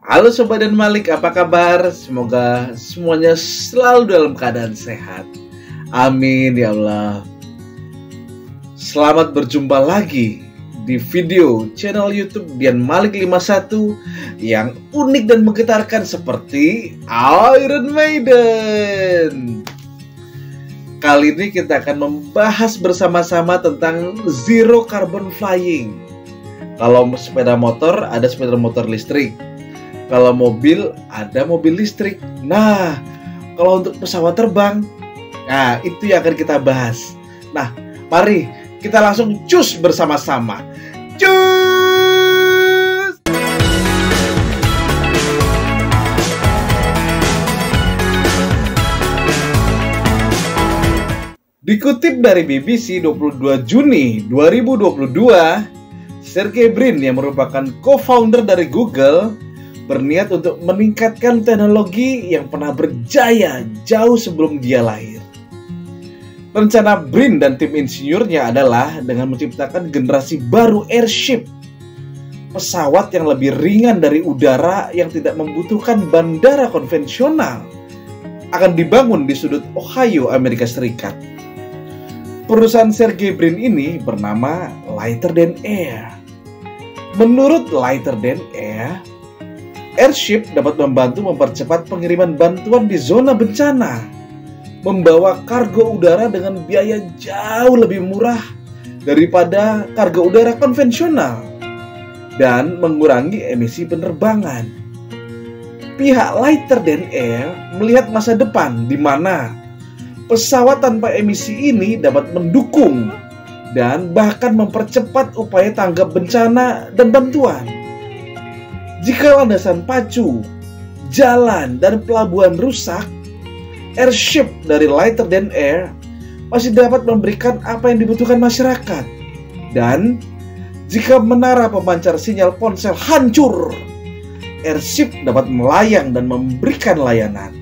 Halo Sobat dan Malik, apa kabar? Semoga semuanya selalu dalam keadaan sehat. Amin ya Allah. Selamat berjumpa lagi di video channel YouTube Dian Malik 51 yang unik dan menggetarkan seperti Iron Maiden. Kali ini kita akan membahas bersama-sama tentang zero carbon flying. Kalau sepeda motor, ada sepeda motor listrik. Kalau mobil, ada mobil listrik. Nah, kalau untuk pesawat terbang, nah itu yang akan kita bahas. Nah, mari kita langsung cus bersama-sama. Cus! Dikutip dari BBC 22 Juni 2022, Sergey Brin yang merupakan co-founder dari Google berniat untuk meningkatkan teknologi yang pernah berjaya jauh sebelum dia lahir. Rencana Brin dan tim insinyurnya adalah dengan menciptakan generasi baru airship, pesawat yang lebih ringan dari udara yang tidak membutuhkan bandara konvensional, akan dibangun di sudut Ohio, Amerika Serikat. Perusahaan Sergey Brin ini bernama Lighter Than Air. Menurut Lighter Than Air, airship dapat membantu mempercepat pengiriman bantuan di zona bencana, membawa kargo udara dengan biaya jauh lebih murah daripada kargo udara konvensional, dan mengurangi emisi penerbangan. Pihak Lighter Than Air melihat masa depan di mana pesawat tanpa emisi ini dapat mendukung dan bahkan mempercepat upaya tanggap bencana dan bantuan. Jika landasan pacu, jalan, dan pelabuhan rusak, airship dari Lighter Than Air masih dapat memberikan apa yang dibutuhkan masyarakat. Dan jika menara pemancar sinyal ponsel hancur, airship dapat melayang dan memberikan layanan.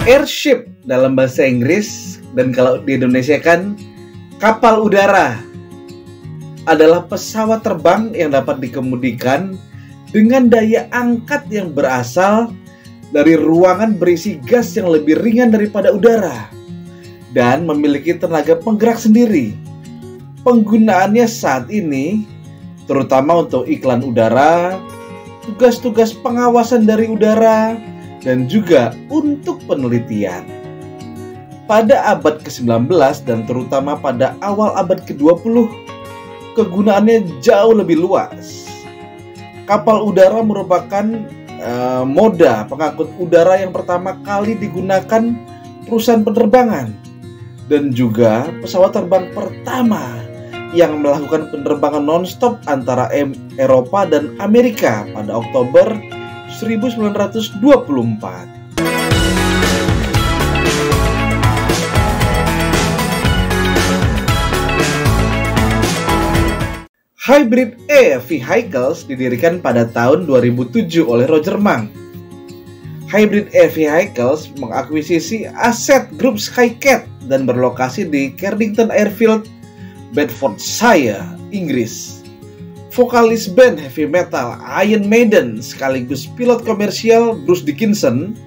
Airship dalam bahasa Inggris, dan kalau di Indonesia kan kapal udara, adalah pesawat terbang yang dapat dikemudikan dengan daya angkat yang berasal dari ruangan berisi gas yang lebih ringan daripada udara dan memiliki tenaga penggerak sendiri. Penggunaannya saat ini terutama untuk iklan udara, tugas-tugas pengawasan dari udara, dan juga untuk penelitian. Pada abad ke-19 dan terutama pada awal abad ke-20, kegunaannya jauh lebih luas. Kapal udara merupakan moda pengangkut udara yang pertama kali digunakan perusahaan penerbangan, dan juga pesawat terbang pertama yang melakukan penerbangan non-stop antara Eropa dan Amerika pada Oktober 1924. Hybrid Air Vehicles didirikan pada tahun 2007 oleh Roger Mann. Hybrid Air Vehicles mengakuisisi aset grup Skycat dan berlokasi di Cardington Airfield, Bedfordshire, Inggris. Vokalis band heavy metal Iron Maiden sekaligus pilot komersial Bruce Dickinson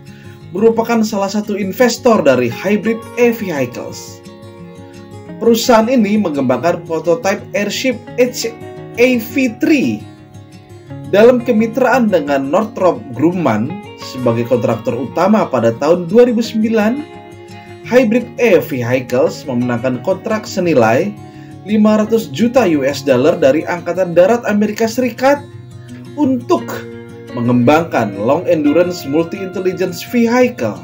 merupakan salah satu investor dari Hybrid Air Vehicles. Perusahaan ini mengembangkan prototipe airship HAV3 dalam kemitraan dengan Northrop Grumman sebagai kontraktor utama. Pada tahun 2009, Hybrid Air Vehicles memenangkan kontrak senilai $500 juta dari Angkatan Darat Amerika Serikat untuk mengembangkan Long Endurance Multi-Intelligence Vehicle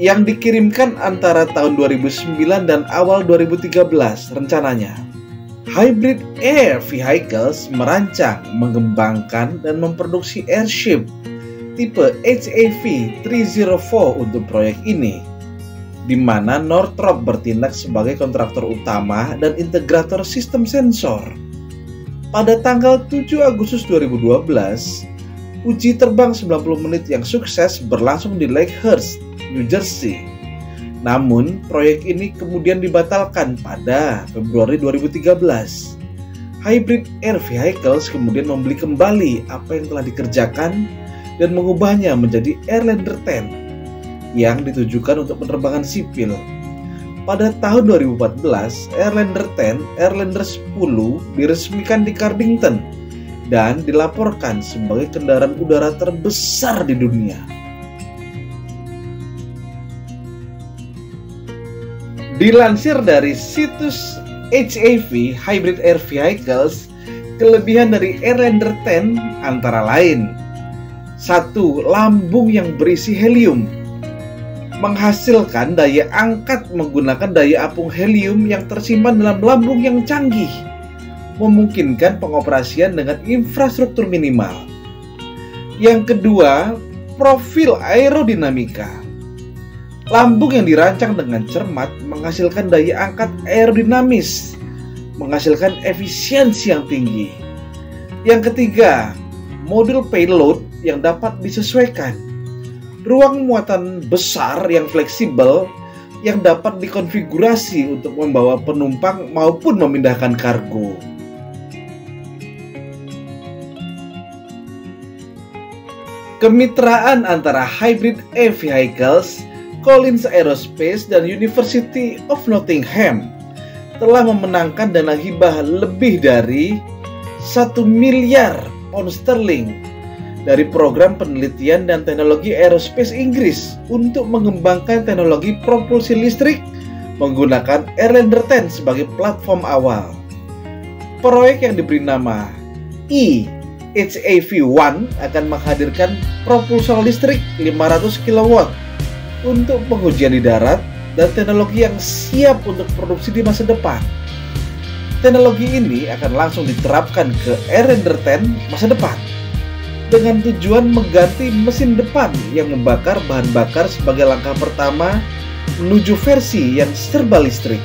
yang dikirimkan antara tahun 2009 dan awal 2013 rencananya. Hybrid Air Vehicles merancang, mengembangkan, dan memproduksi airship tipe HAV-304 untuk proyek ini, di mana Northrop bertindak sebagai kontraktor utama dan integrator sistem sensor. Pada tanggal 7 Agustus 2012, uji terbang 90 menit yang sukses berlangsung di Lakehurst, New Jersey. Namun, proyek ini kemudian dibatalkan pada Februari 2013. Hybrid Air Vehicles kemudian membeli kembali apa yang telah dikerjakan dan mengubahnya menjadi Airlander 10 yang ditujukan untuk penerbangan sipil. Pada tahun 2014, Airlander 10, Airlander 10 diresmikan di Cardington dan dilaporkan sebagai kendaraan udara terbesar di dunia. Dilansir dari situs HAV Hybrid Air Vehicles, kelebihan dari Airlander 10 antara lain: 1. Lambung yang berisi helium, menghasilkan daya angkat menggunakan daya apung helium yang tersimpan dalam lambung yang canggih, memungkinkan pengoperasian dengan infrastruktur minimal. Yang kedua, profil aerodinamika. Lambung yang dirancang dengan cermat menghasilkan daya angkat aerodinamis, menghasilkan efisiensi yang tinggi. Yang ketiga, modul payload yang dapat disesuaikan. Ruang muatan besar yang fleksibel yang dapat dikonfigurasi untuk membawa penumpang maupun memindahkan kargo. Kemitraan antara Hybrid Air Vehicles, Collins Aerospace, dan University of Nottingham telah memenangkan dana hibah lebih dari 1 miliar pound sterling dari program penelitian dan teknologi aerospace Inggris untuk mengembangkan teknologi propulsi listrik menggunakan Airlander 10 sebagai platform awal. Proyek yang diberi nama HAV-1 akan menghadirkan propulsor listrik 500 kW untuk pengujian di darat dan teknologi yang siap untuk produksi di masa depan. Teknologi ini akan langsung diterapkan ke Airlander 10 masa depan dengan tujuan mengganti mesin depan yang membakar bahan bakar sebagai langkah pertama menuju versi yang serba listrik.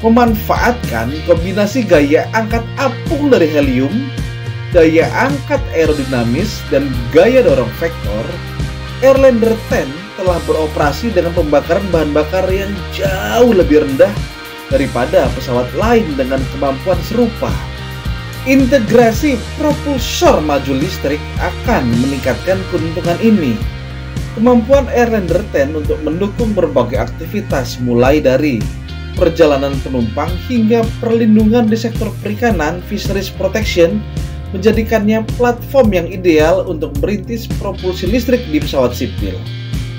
Memanfaatkan kombinasi gaya angkat apung dari helium, daya angkat aerodinamis, dan gaya dorong vektor, Airlander 10 telah beroperasi dengan pembakaran bahan bakar yang jauh lebih rendah daripada pesawat lain dengan kemampuan serupa. Integrasi propulsor maju listrik akan meningkatkan keuntungan ini. Kemampuan Airlander 10 untuk mendukung berbagai aktivitas mulai dari perjalanan penumpang hingga perlindungan di sektor perikanan, fisheries protection, menjadikannya platform yang ideal untuk merintis propulsi listrik di pesawat sipil.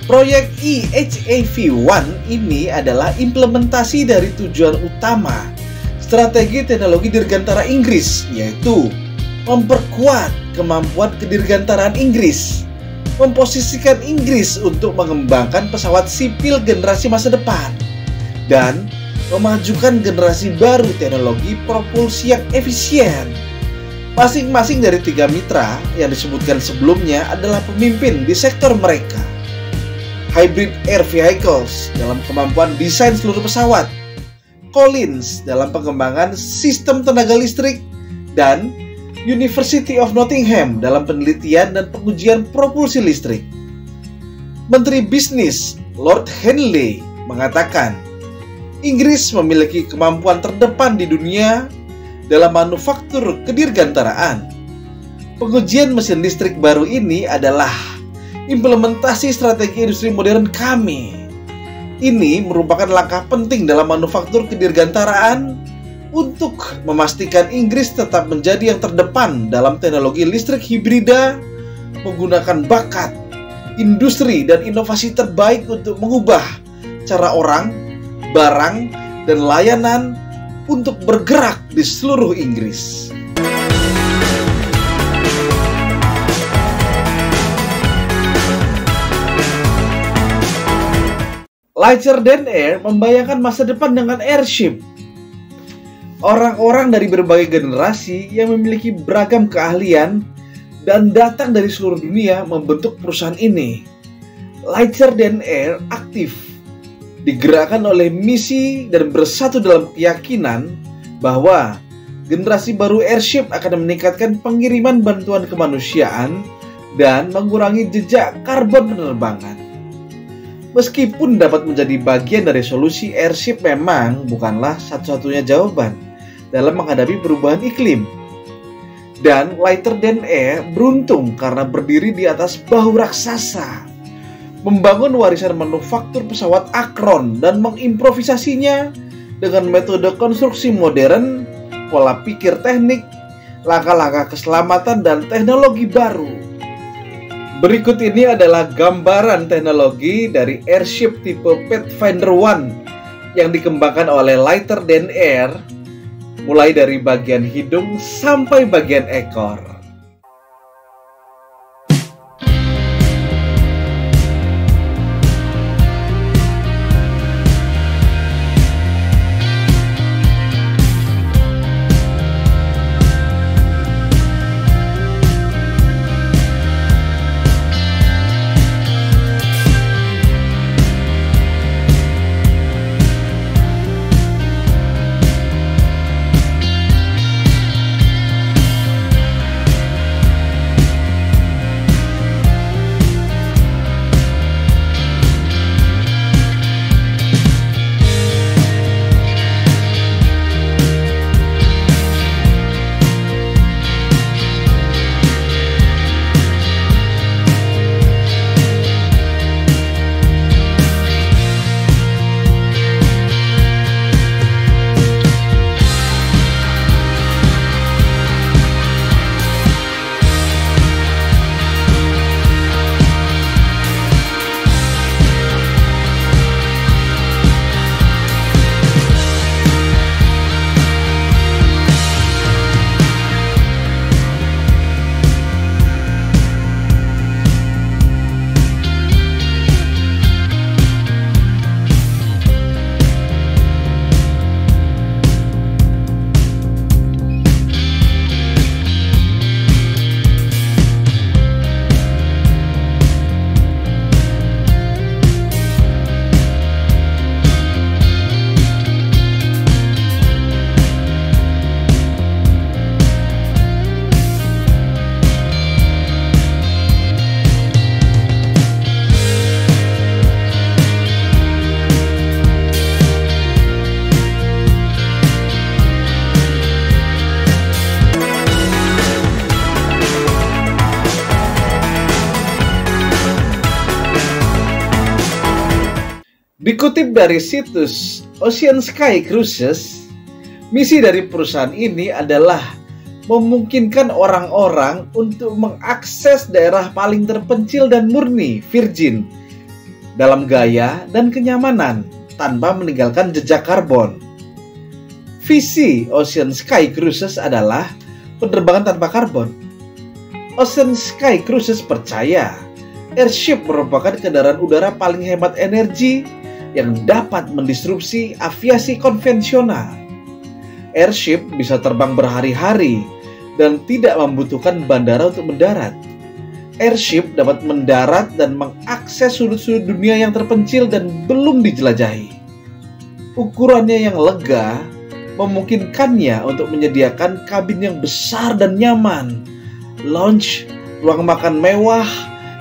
Proyek HAV-1 ini adalah implementasi dari tujuan utama strategi teknologi dirgantara Inggris, yaitu memperkuat kemampuan kedirgantaraan Inggris, memposisikan Inggris untuk mengembangkan pesawat sipil generasi masa depan, dan memajukan generasi baru teknologi propulsi yang efisien. Masing-masing dari 3 mitra yang disebutkan sebelumnya adalah pemimpin di sektor mereka. Hybrid Air Vehicles dalam kemampuan desain seluruh pesawat, Collins dalam pengembangan sistem tenaga listrik, dan University of Nottingham dalam penelitian dan pengujian propulsi listrik. Menteri Bisnis Lord Henley mengatakan, Inggris memiliki kemampuan terdepan di dunia dalam manufaktur kedirgantaraan. Pengujian mesin listrik baru ini adalah implementasi strategi industri modern kami. Ini merupakan langkah penting dalam manufaktur kedirgantaraan untuk memastikan Inggris tetap menjadi yang terdepan dalam teknologi listrik hibrida, menggunakan bakat, industri, dan inovasi terbaik untuk mengubah cara orang, barang, dan layanan untuk bergerak di seluruh Inggris. Lighter Than Air membayangkan masa depan dengan airship. Orang-orang dari berbagai generasi yang memiliki beragam keahlian dan datang dari seluruh dunia membentuk perusahaan ini. Lighter Than Air aktif, digerakkan oleh misi dan bersatu dalam keyakinan bahwa generasi baru Airship akan meningkatkan pengiriman bantuan kemanusiaan dan mengurangi jejak karbon penerbangan. Meskipun dapat menjadi bagian dari solusi, Airship memang bukanlah satu-satunya jawaban dalam menghadapi perubahan iklim. Dan Lighter Than Air beruntung karena berdiri di atas bahu raksasa, membangun warisan manufaktur pesawat Akron dan mengimprovisasinya dengan metode konstruksi modern, pola pikir teknik, langkah-langkah keselamatan, dan teknologi baru. Berikut ini adalah gambaran teknologi dari Airship tipe Pathfinder 1 yang dikembangkan oleh Lighter Than Air, mulai dari bagian hidung sampai bagian ekor. Dikutip dari situs Ocean Sky Cruises, misi dari perusahaan ini adalah memungkinkan orang-orang untuk mengakses daerah paling terpencil dan murni, virgin, dalam gaya dan kenyamanan tanpa meninggalkan jejak karbon. Visi Ocean Sky Cruises adalah penerbangan tanpa karbon. Ocean Sky Cruises percaya Airship merupakan kendaraan udara paling hemat energi yang dapat mendisrupsi aviasi konvensional. Airship bisa terbang berhari-hari dan tidak membutuhkan bandara untuk mendarat. Airship dapat mendarat dan mengakses sudut-sudut dunia yang terpencil dan belum dijelajahi. Ukurannya yang lega memungkinkannya untuk menyediakan kabin yang besar dan nyaman, lounge, ruang makan mewah,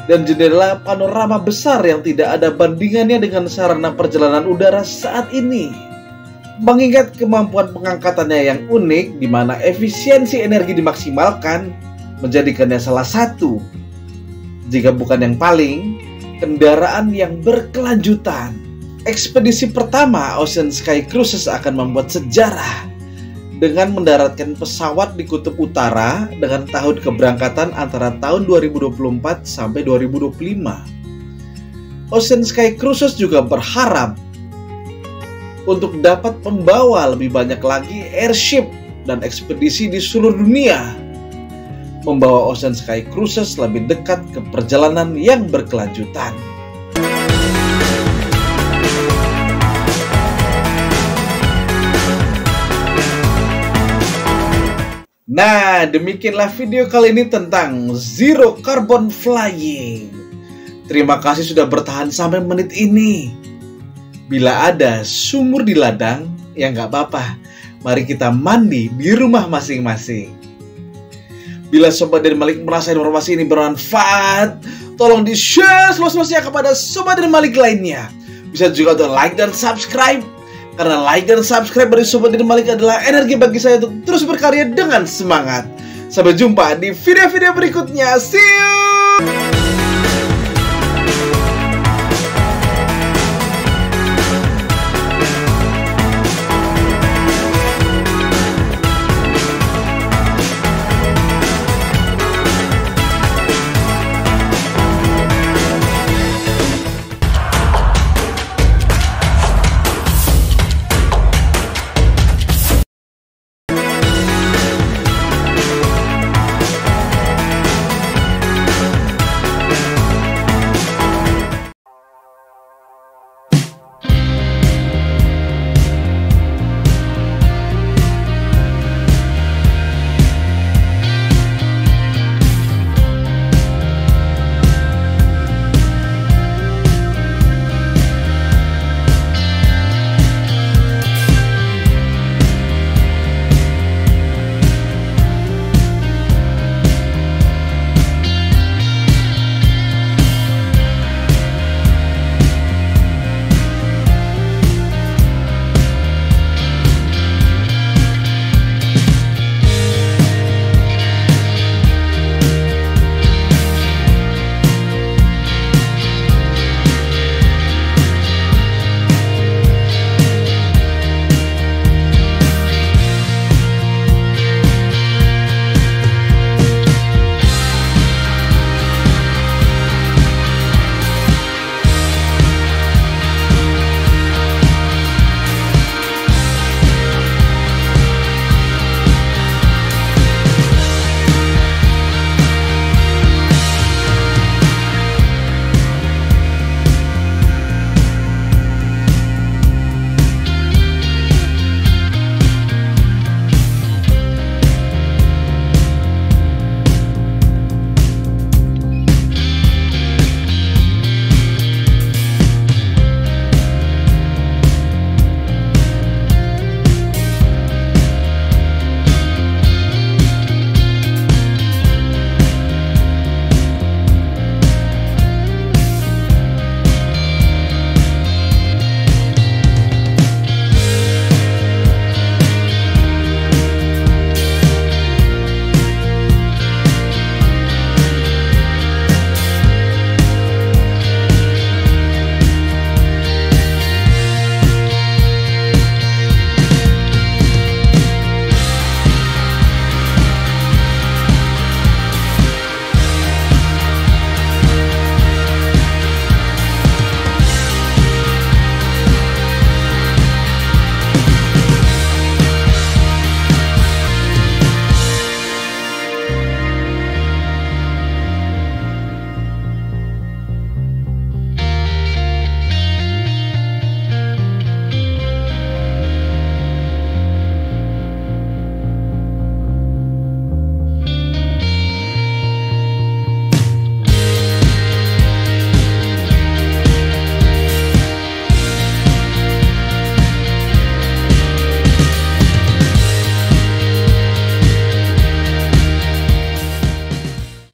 dan jendela panorama besar yang tidak ada bandingannya dengan sarana perjalanan udara saat ini. Mengingat kemampuan pengangkatannya yang unik, di mana efisiensi energi dimaksimalkan, menjadikannya salah satu, jika bukan yang paling, kendaraan yang berkelanjutan. Ekspedisi pertama Ocean Sky Cruises akan membuat sejarah dengan mendaratkan pesawat di Kutub Utara dengan tahun keberangkatan antara tahun 2024 sampai 2025. Ocean Sky Cruises juga berharap untuk dapat membawa lebih banyak lagi airship dan ekspedisi di seluruh dunia, membawa Ocean Sky Cruises lebih dekat ke perjalanan yang berkelanjutan. Nah, demikianlah video kali ini tentang Zero Carbon Flying. Terima kasih sudah bertahan sampai menit ini. Bila ada sumur di ladang, ya nggak apa-apa. Mari kita mandi di rumah masing-masing. Bila Sobat Den Malik merasa informasi ini bermanfaat, tolong di-share seluas-luasnya kepada Sobat Den Malik lainnya. Bisa juga untuk like dan subscribe. Karena like dan subscribe dari Sobat Den Malik adalah energi bagi saya untuk terus berkarya dengan semangat. Sampai jumpa di video-video berikutnya. See you!